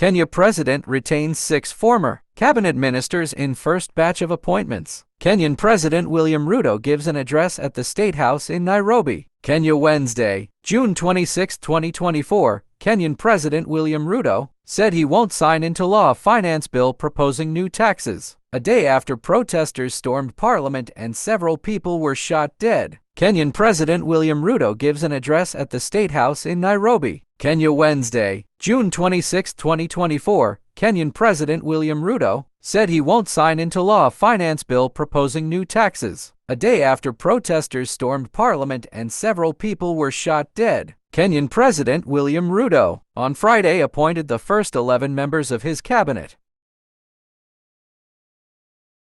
Kenya President retains 6 former cabinet ministers in first batch of appointments. Kenyan President William Ruto gives an address at the State House in Nairobi. Kenya Wednesday, June 26, 2024, Kenyan President William Ruto said he won't sign into law a finance bill proposing new taxes, a day after protesters stormed Parliament and several people were shot dead. Kenyan President William Ruto gives an address at the State House in Nairobi. Kenya Wednesday, June 26, 2024, Kenyan President William Ruto said he won't sign into law a finance bill proposing new taxes, a day after protesters stormed Parliament and several people were shot dead. Kenyan President William Ruto, on Friday, appointed the first 11 members of his cabinet.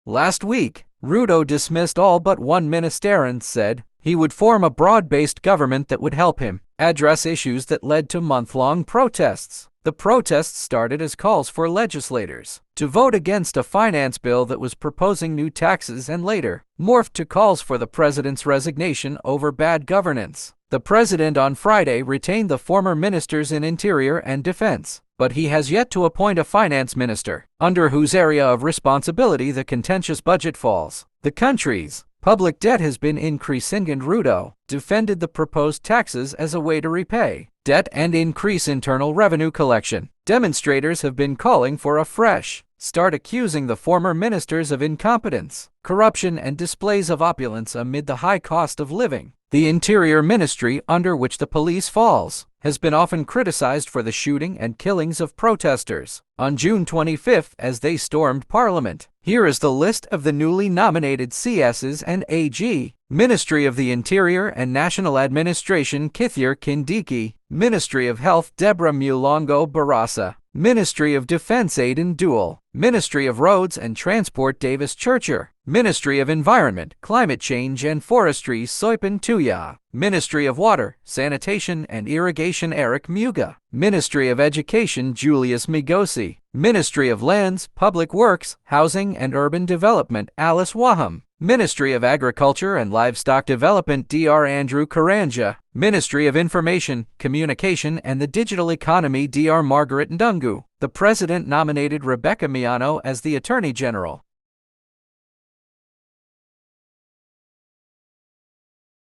Last week, Ruto dismissed all but one minister and said he would form a broad-based government that would help him address issues that led to month-long protests. The protests started as calls for legislators to vote against a finance bill that was proposing new taxes and later morphed to calls for the president's resignation over bad governance. The president on Friday retained the former ministers in Interior and Defense, but he has yet to appoint a finance minister, under whose area of responsibility the contentious budget falls. The country's public debt has been increasing, and Ruto defended the proposed taxes as a way to repay debt and increase internal revenue collection. Demonstrators have been calling for a fresh start, accusing the former ministers of incompetence, corruption, and displays of opulence amid the high cost of living. The Interior Ministry, under which the police falls, has been often criticized for the shooting and killings of protesters on June 25 as they stormed Parliament. Here is the list of the newly nominated CSs and AG. Ministry of the Interior and National Administration Kithure Kindiki, Ministry of Health Debra Mulongo Barasa, Ministry of Defense Aden Duale, Ministry of Roads and Transport Davis Chirchir, Ministry of Environment, Climate Change and Forestry Soipan Tuya, Ministry of Water, Sanitation and Irrigation Muga, Ministry of Education Julius Migosi, Ministry of Lands, Public Works, Housing and Urban Development Wahome, Ministry of Agriculture and Livestock Development Dr. Karanja, Ministry of Information, Communication and the Digital Economy Dr. Margaret Ndungu. The president nominated Rebecca Miano as the Attorney General.